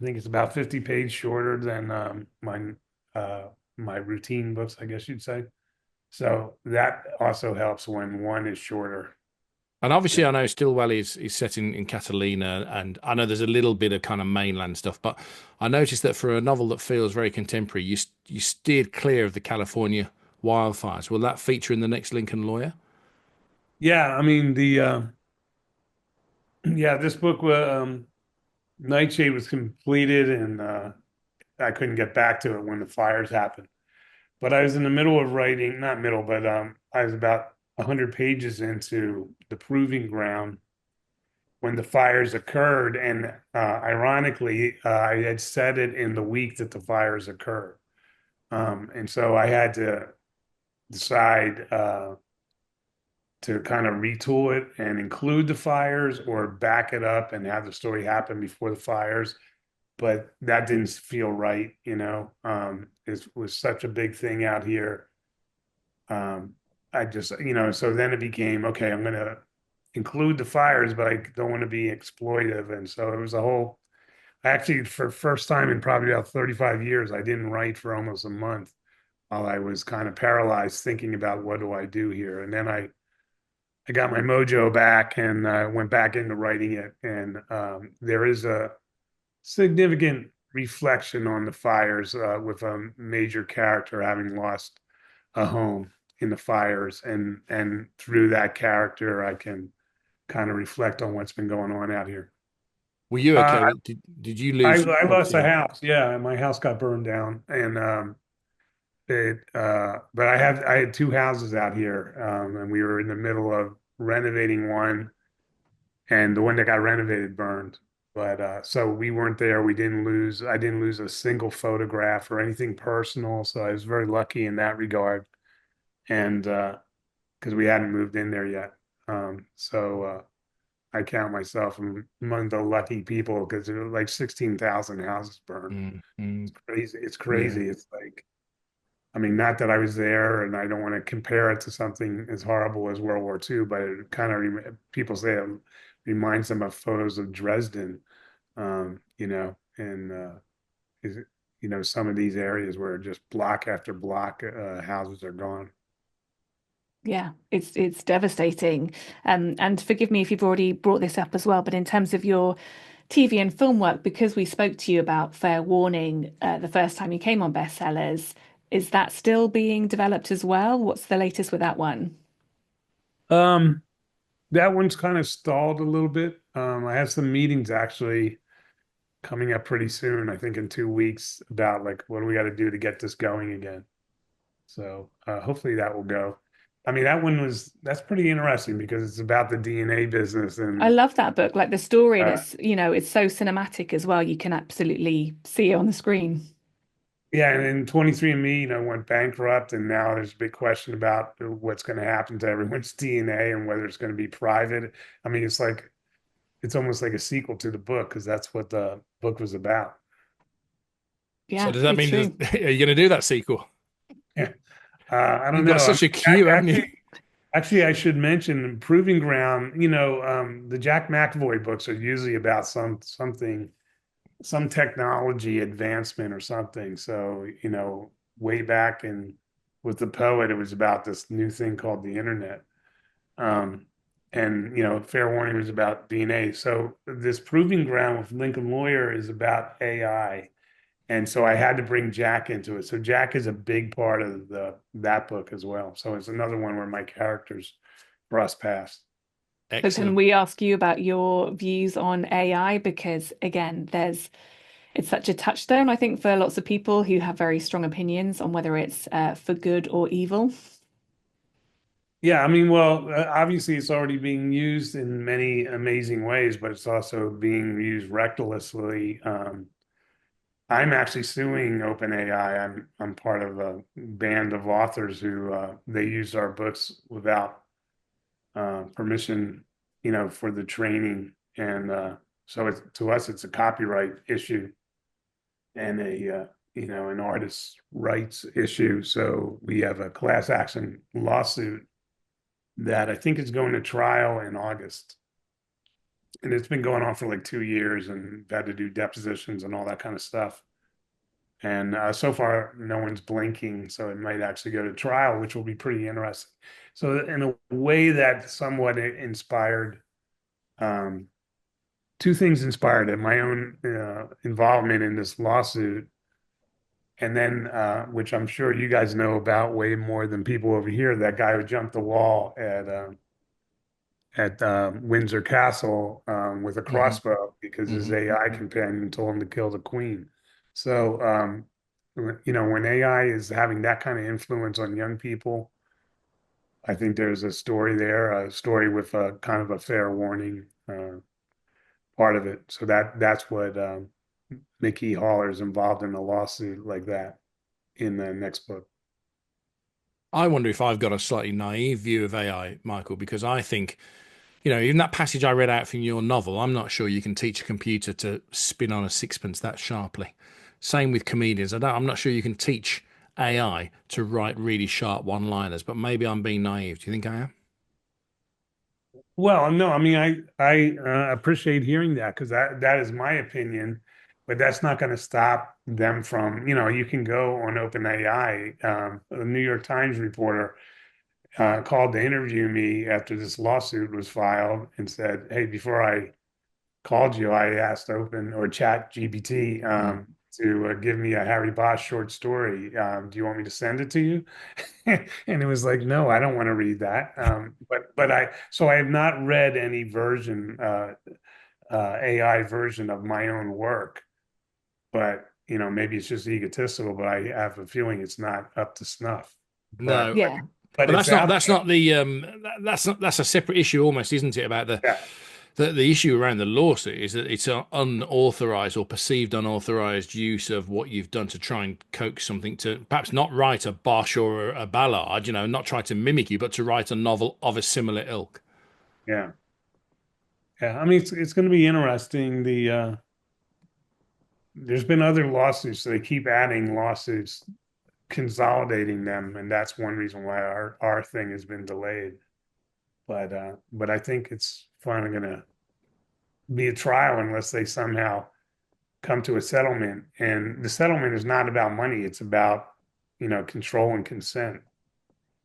I think it's about 50 pages shorter than uh, my routine books, I guess you'd say. So that also helps when one is shorter. And obviously, Yeah. I know Stillwell is set in Catalina, and I know there's a little bit of kind of mainland stuff, but I noticed that for a novel that feels very contemporary, you steered clear of the California wildfires. Will that feature in the next Lincoln Lawyer? Yeah, I mean the yeah, this book Nightshade was completed, and I couldn't get back to it when the fires happened. But I was in the middle of writing, not middle, but I was about 100 pages into the proving ground when the fires occurred, and ironically, I had said it in the week that the fires occurred, and so I had to decide to kind of retool it and include the fires or back it up and have the story happen before the fires. But that didn't feel right, you know. It was such a big thing out here. Um, I just, you know, so then it became okay, I'm going to include the fires, but I don't want to be exploitive. And so it was a whole, actually, for first time in probably about 35 years, I didn't write for almost a month while I was kind of paralyzed thinking about what do I do here. And then I got my mojo back and went back into writing it. And there is a significant reflection on the fires with a major character having lost a home in the fires, and through that character, I can kind of reflect on what's been going on out here. Were you Uh, okay? Did you I, lose I lost a property? house. Yeah, my house got burned down, and but I had two houses out here, and we were in the middle of renovating one, and the one that got renovated burned. But so we weren't there. We didn't lose. I didn't lose a single photograph or anything personal. So I was very lucky in that regard. And because we hadn't moved in there yet, so I count myself among the lucky people because there were like 16,000 houses burned. Mm, mm, It's crazy. It's yeah. crazy. It's like, I mean, not that I was there, and I don't want to compare it to something as horrible as World War II, but it kind of people say it reminds them of photos of Dresden, you know, and is it, you know, some of these areas where just block after block houses are gone. Yeah, it's devastating. And forgive me if you've already brought this up as well, but in terms of your TV and film work, because we spoke to you about Fair Warning the first time you came on Bestsellers, is that still being developed as well? What's the latest with that one? Um, that one's kind of stalled a little bit. I have some meetings actually coming up pretty soon, I think in 2 weeks, about like what do we got to do to get this going again. So hopefully that will go. I mean, that's pretty interesting because it's about the DNA business, I and love that book, like the story, and uh, it's so cinematic as well. You can absolutely see it on the screen. yeah, and then 23andMe, you know, went bankrupt, and now there's a big question about what's going to happen to everyone's DNA and whether it's going to be private. I mean, it's almost like a sequel to the book because that's what the book was about. So Yeah, does that it's mean true. are you going to do that sequel? Yeah. I don't You've got know. I such a queue, haven't you? actually, I should mention Proving Ground. You know, the Jack McAvoy books are usually about something, some technology advancement or something. So, you know, way back in with the poet, it was about this new thing called the internet. Um, and you know, Fair Warning was about DNA. So this Proving Ground with Lincoln Lawyer is about AI. And so I had to bring Jack into it. So Jack is a big part of the that book as well. So it's another one where my characters cross paths. So can Excellent. we ask you about your views on AI? Because again, it's such a touchstone, I think, for lots of people who have very strong opinions on whether it's for good or evil. Yeah, I mean, well, obviously it's already being used in many amazing ways, but it's also being used recklessly. I'm actually suing OpenAI. I'm part of a band of authors who they use our books without permission, you know, for the training, and so it's to us it's a copyright issue and a you know an artist's rights issue. So we have a class action lawsuit that I think is going to trial in August. And it's been going on for like 2 years and had to do depositions and all that kind of stuff. And so far, no one's blinking, so it might actually go to trial, which will be pretty interesting. So, in a way that somewhat inspired, um, two things inspired it: my own involvement in this lawsuit, and then, which I'm sure you guys know about way more than people over here, that guy who jumped the wall at Windsor Castle with a Hmm. crossbow because his Hmm. AI companion told him to kill the queen. So, when AI is having that kind of influence on young people, I think there's a story there, a story with a kind of a fair warning part of it. So that's what Mickey Haller's involved in a lawsuit like that in the next book. I wonder if I've got a slightly naive view of AI, Michael, because I think, even that passage I read out from your novel, I'm not sure you can teach a computer to spin on a sixpence that sharply. Same with comedians. I'm not sure you can teach AI to write really sharp one-liners, but maybe I'm being naive. Do you think I am? Well, no, I mean, I appreciate hearing that because that is my opinion, but that's not going to stop them from, you can go on OpenAI. A New York Times reporter called to interview me after this lawsuit was filed and said, "Hey, before I called you, I asked Open or Chat GPT Mm. to give me a Harry Bosch short story. Do you want me to send it to you?" And it was like, "No, I don't want to read that." But I have not read any version, AI version of my own work. But maybe it's just egotistical, but I have a feeling it's not up to snuff. But No, Yeah. but but it's that's not out that's not the that's a separate issue almost, isn't it? About there. the issue around the lawsuit is that it's an unauthorized or perceived unauthorized use of what you've done to try and coax something to perhaps not write a Bosch or a Ballard, not try to mimic you, but to write a novel of a similar ilk. Yeah, yeah. I mean, it's going to be interesting. There's been other lawsuits, so they keep adding lawsuits, consolidating them, and that's one reason why our thing has been delayed. But I think it's finally going to be a trial unless they somehow come to a settlement. And the settlement is not about money; it's about control and consent.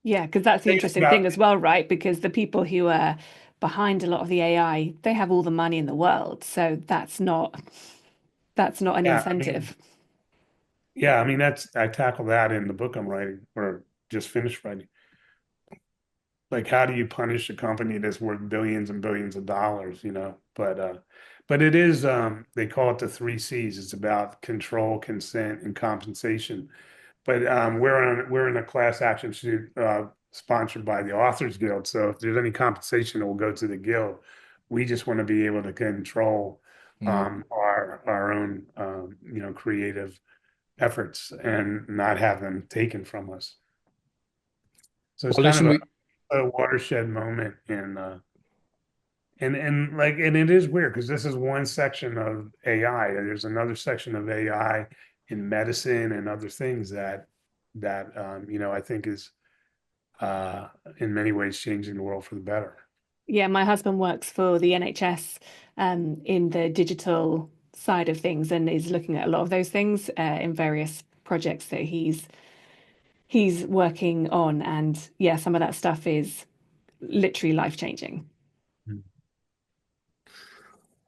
Yeah, because that's the I think it's interesting about thing as well, right? Because the people who are behind a lot of the AI, they have all the money in the world. So that's not an yeah. I mean, incentive. yeah. I mean that's I tackle that in the book I'm writing or just finished writing. Like how do you punish a company that's worth billions and billions of dollars, but it is they call it the three C's. It's about control, consent, and compensation. But we're in a class action suit sponsored by the Authors Guild. So if there's any compensation, it will go to the guild. We just want to be able to control Mm. our own creative efforts and not have them taken from us. So it's Well, kind listen, of we a watershed moment in and it is weird because this is one section of AI. And there's another section of AI in medicine and other things that I think is uh, in many ways changing the world for the better. Yeah, my husband works for the NHS in the digital side of things and is looking at a lot of those things in various projects that he's working on. And yeah, some of that stuff is literally life-changing.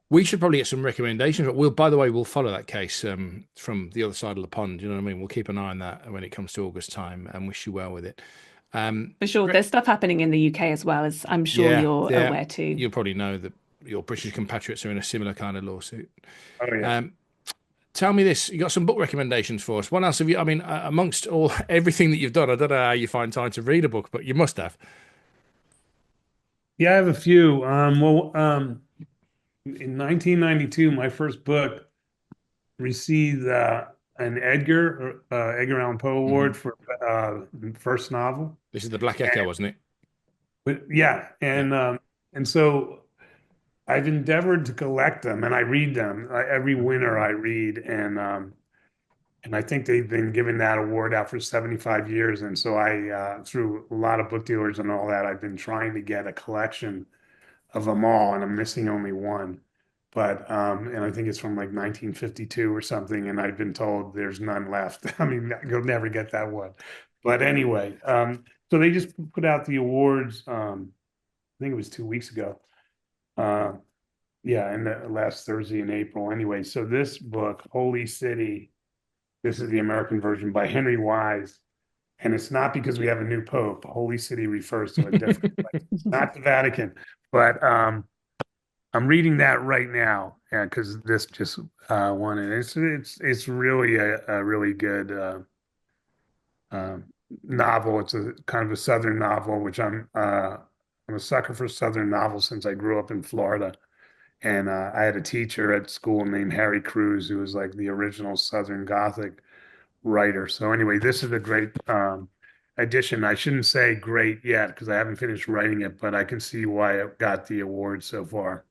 we should probably get some recommendations. But by the way, we'll follow that case from the other side of the pond. You know what I mean? We'll keep an eye on that when it comes to August time, and wish you well with it. Um, For sure. re- There's stuff happening in the UK as well, as I'm sure yeah, you're yeah, aware too. you'll probably know that your British compatriots are in a similar kind of lawsuit. Oh yeah. Um, Tell me this: you got some book recommendations for us? What else have you? I mean, amongst all everything that you've done, I don't know how you find time to read a book, but you must have. Yeah, I have a few. In 1992, my first book received an Edgar Allan Poe Hmm. Award for first novel. This is the Black Echo, wasn't it? But yeah, Yeah. and so I've endeavored to collect them, and I read them every winter. I read, and I think they've been giving that award out for 75 years. And so through a lot of book dealers and all that, I've been trying to get a collection of them all, and I'm missing only one. but and I think it's from like 1952 or something, and I've been told there's none left. I mean, you'll never get that one. But anyway, so they just put out the awards. I think it was 2 weeks ago. Uh, yeah, and the last Thursday in April. Anyway, so this book, Holy City, this is the American version by Henry Wise, and it's not because we have a new pope. Holy City refers to a different place, not the Vatican, but I'm reading that right now, yeah, because this just won it. It's really a really good um novel. It's a kind of a Southern novel, which I'm a sucker for Southern novels since I grew up in Florida. And I had a teacher at school named Harry Cruz, who was like the original Southern Gothic writer. So anyway, this is a great addition. I shouldn't say great yet because I haven't finished writing it, but I can see why it got the award so far.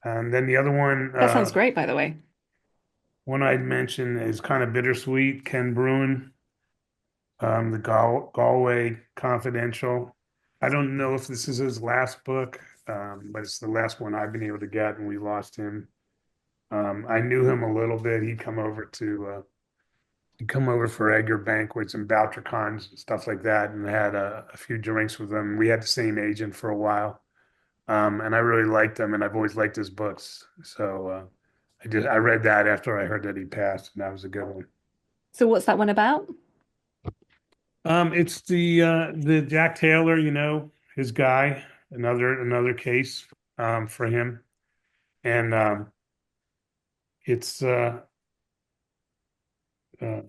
And then the other That sounds great, by the way. one I'd mention is kind of bittersweet. Ken Bruin, the Galway Confidential. I don't know if this is his last book, but it's the last one I've been able to get, and we lost him. I knew him a little bit. He'd come over for Edgar banquets and Bouchercons and stuff like that, and had a few drinks with him. We had the same agent for a while, and I really liked him, and I've always liked his books. So I read that after I heard that he passed, and that was a good one. So what's that one about? It's the Jack Taylor, his guy, another case for him, and it's uh, I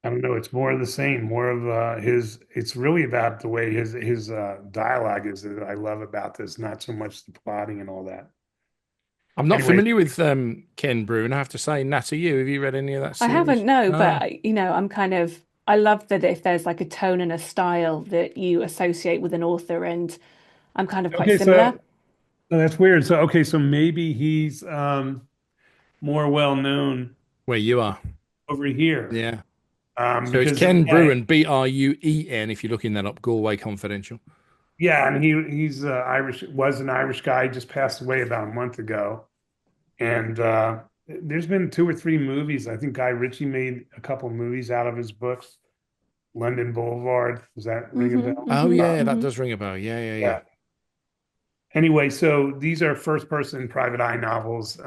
don't know, it's more of the same, more of his. It's really about the way his dialogue is that I love about this, not so much the plotting and all that. I'm not Anyway, familiar with Ken Bruin. I have to say, Nat, are you? Have you read any of that I haven't, series? no, Ah, but I'm kind of I love that if there's like a tone and a style that you associate with an author, and I'm kind of quite okay, similar. that's weird. So okay, so maybe he's more well known where you are. over here. Yeah. So it's Because Ken yeah, Bruin, Bruen, if you're looking that up, Galway Confidential. yeah, and he's Irish, was an Irish guy, just passed away about a month ago. And there's been two or three movies. I think Guy Ritchie made a couple movies out of his books. London Boulevard, does that ring a bell? Oh, Hmm yeah, that hmm does ring a bell. Yeah, yeah, yeah. Yeah. Anyway, so these are first person private eye novels,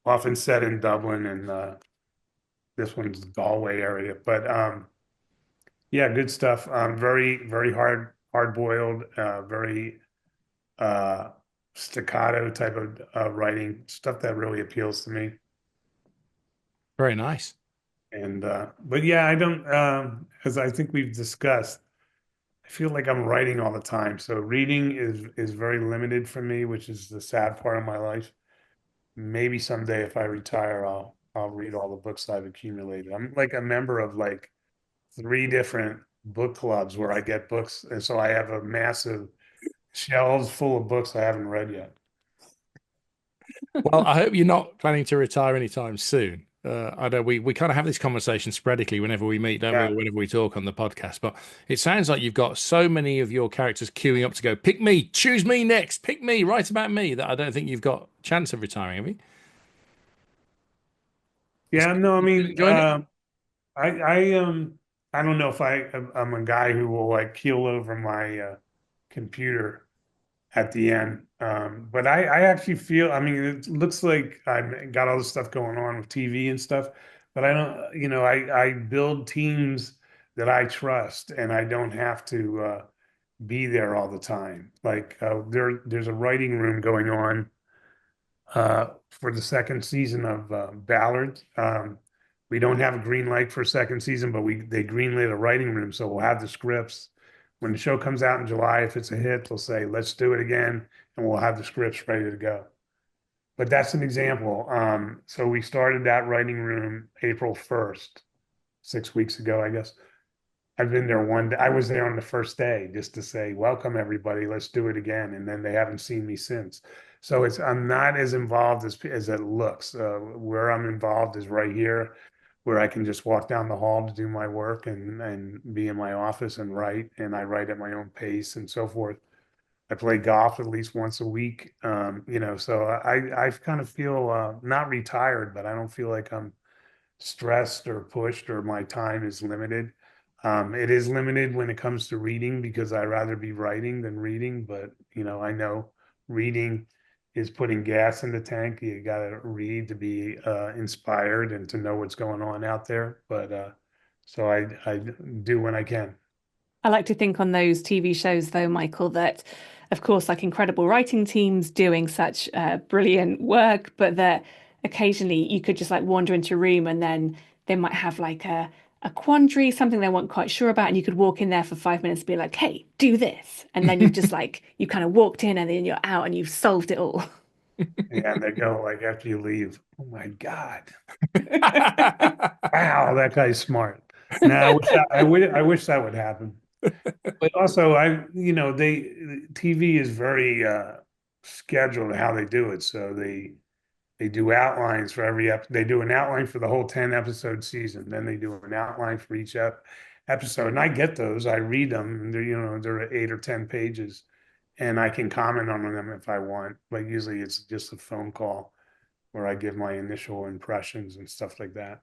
often set in Dublin, and this one's Galway area. But yeah, good stuff. Very, very hard boiled, very uh, staccato type of writing, stuff that really appeals to me. Very nice. And but yeah, I don't as I think we've discussed, I feel like I'm writing all the time. So reading is very limited for me, which is the sad part of my life. Maybe someday if I retire, I'll read all the books I've accumulated. I'm like a member of like three different book clubs where I get books, and so I have a massive shelves full of books I haven't read yet. Well, I hope you're not planning to retire anytime soon. I know we kind of have this conversation sporadically whenever we meet, don't we? Yeah. Or whenever we talk on the podcast. But it sounds like you've got so many of your characters queuing up to go, pick me, choose me next, pick me, write about me, that I don't think you've got chance of retiring, have you? Yeah, no, I You still mean, enjoying it? I don't know if I'm a guy who will like keel over my computer at the end. But I actually feel, I mean, it looks like I've got all this stuff going on with TV and stuff, but I don't, I build teams that I trust, and I don't have to be there all the time. Like there's a writing room going on for the second season of Ballard. We don't have a green light for a second season, but they greenlit a writing room, so we'll have the scripts. When the show comes out in July, if it's a hit, they'll say, "Let's do it again," and we'll have the scripts ready to go. But that's an example. So we started that writing room April 1st, 6 weeks ago, I guess. I've been there one day. I was there on the first day just to say, welcome everybody, let's do it again. And then they haven't seen me since. So I'm not as involved as it looks. Where I'm involved is right here, where I can just walk down the hall to do my work and be in my office and write. And I write at my own pace and so forth. I play golf at least once a week. So I kind of feel not retired, but I don't feel like I'm stressed or pushed or my time is limited. It is limited when it comes to reading because I rather be writing than reading, but I know reading is putting gas in the tank. You got to read to be inspired and to know what's going on out there. But so I do when I can. I like to think on those TV shows, though, Michael, that of course, like incredible writing teams doing such brilliant work, but that occasionally you could just like wander into a room and then they might have like a quandary, something they weren't quite sure about, and you could walk in there for 5 minutes and be like, "Hey, do this," and then you've just like you kind of walked in and then you're out and you've solved it all. Yeah, and they go like after you leave, oh my God, wow, that guy's smart. Now I wish that would happen. But also, TV is very scheduled how they do it. So they do outlines for every they do an outline for the whole 10 episode season. Then they do an outline for each episode. And I get those. I read them. And they're 8 or 10 pages, and I can comment on them if I want. But usually it's just a phone call where I give my initial impressions and stuff like that.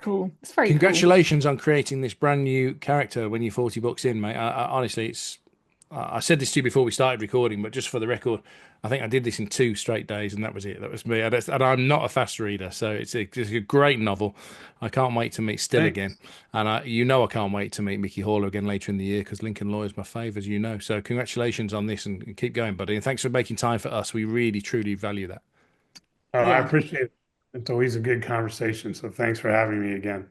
Cool. It's very cool. Congratulations on creating this brand new character when you're 40 books in, mate. Honestly, I said this to you before we started recording, but just for the record, I think I did this in 2 straight days, and that was it. That was me. And I'm not a fast reader, so it's a great novel. I can't wait to meet Still Thanks. again, and I can't wait to meet Mickey Haller again later in the year because Lincoln Law is my fave, as you know. So congratulations on this, and keep going, buddy. And thanks for making time for us. We really truly value that. Oh, I Yeah. appreciate it. It's always a good conversation. So thanks for having me again.